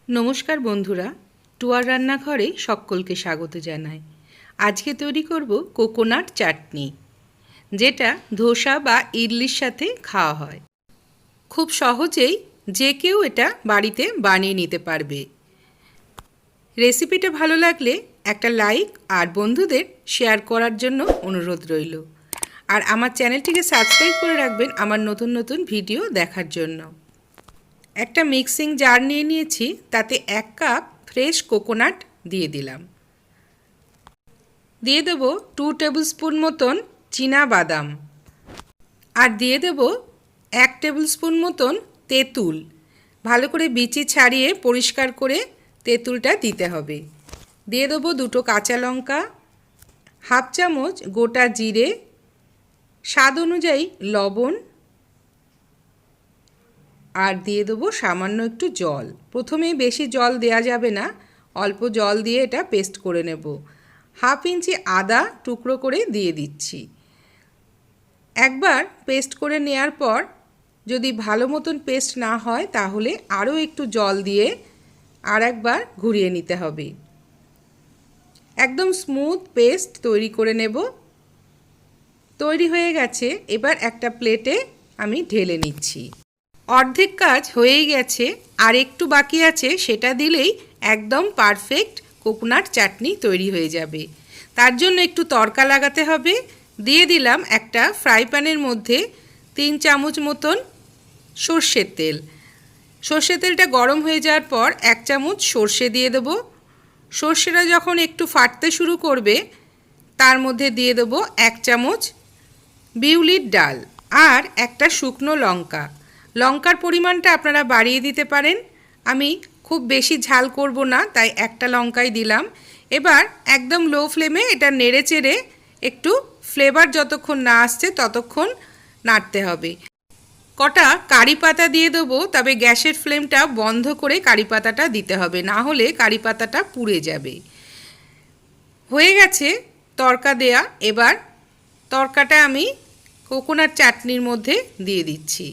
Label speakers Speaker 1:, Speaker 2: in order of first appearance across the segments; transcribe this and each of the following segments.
Speaker 1: নমস্কার বন্ধুরা, টুয়ার রান্নাঘরে সকলকে স্বাগত জানাই। আজকে তৈরি করব কোকোনাট চাটনি, যেটা ধোসা বা ইডলির সাথে খাওয়া হয়। খুব সহজেই যে কেউ এটা বাড়িতে বানিয়ে নিতে পারবে। রেসিপিটা ভালো লাগলে একটা লাইক আর বন্ধুদের শেয়ার করার জন্য অনুরোধ রইল। আর আমার চ্যানেলটিকে সাবস্ক্রাইব করে রাখবেন আমার নতুন নতুন ভিডিও দেখার জন্য। একটা মিক্সিং জার নিয়ে নিয়েছি, তাতে 1 কাপ ফ্রেশ কোকোনাট দিয়ে দিলাম। দিয়ে দেব 2 টেবিল স্পুন মতন চীনা বাদাম, আর দিয়ে দেব 1 টেবিল স্পুন মতন তেঁতুল। ভালো করে বিচি ছাড়িয়ে পরিষ্কার করে তেঁতুলটা দিতে হবে। দিয়ে দেব 2টো কাঁচা লঙ্কা, হাফ চামচ গোটা জিরে, স্বাদ অনুযায়ী লবণ, আর দিয়ে দেবো সামান্য একটু জল। প্রথমেই বেশি জল দেওয়া যাবে না, অল্প জল দিয়ে এটা পেস্ট করে নেব। হাফ ইঞ্চি আদা টুকরো করে দিয়ে দিচ্ছি। একবার পেস্ট করে নেওয়ার পর যদি ভালো মতন পেস্ট না হয় তাহলে আরও একটু জল দিয়ে আর একবার ঘুরিয়ে নিতে হবে। একদম স্মুথ পেস্ট তৈরি করে নেব। তৈরি হয়ে গেছে। এবার একটা প্লেটে আমি ঢেলে নিচ্ছি। অর্ধেক কাজ হয়েই গেছে, আর একটু বাকি আছে, সেটা দিলেই একদম পারফেক্ট কোকোনাট চাটনি তৈরি হয়ে যাবে। তার জন্য একটু তড়কা লাগাতে হবে। দিয়ে দিলাম একটা ফ্রাই প্যানের মধ্যে 3 চামচ মতন সর্ষের তেল। সর্ষের তেলটা গরম হয়ে যাওয়ার পর 1 চামচ সর্ষে দিয়ে দেব। সর্ষেটা যখন একটু ফাটতে শুরু করবে তার মধ্যে দিয়ে দেব 1 চামচ বিউলির ডাল আর একটা শুকনো লঙ্কা। লঙ্কার পরিমাণটা আপনারা বাড়িয়ে দিতে পারেন। আমি খুব বেশি ঝাল করব না, তাই একটা লঙ্কাই দিলাম। এবার একদম লো ফ্লেমে এটা নেড়ে চেড়ে একটু ফ্লেভার যতক্ষণ না আসছে ততক্ষণ নাড়তে হবে। কটা কারি পাতা দিয়ে দেবো, তবে গ্যাসের ফ্লেমটা বন্ধ করে কারি পাতাটা দিতে হবে, না হলে কারি পাতাটা পুড়ে যাবে। হয়ে গেছে তড়কা দেয়া। এবার তড়কাটা আমি কোকোনাট চাটনির মধ্যে দিয়ে দিচ্ছি।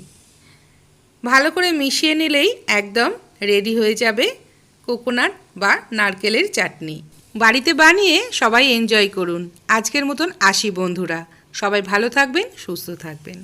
Speaker 1: ভালো করে মিশিয়ে নিলেই একদম রেডি হয়ে যাবে কোকোনাট বা নারকেলের চাটনি। বাড়িতে বানিয়ে সবাই এনজয় করুন। আজকের মতন আসি বন্ধুরা, সবাই ভালো থাকবেন, সুস্থ থাকবেন।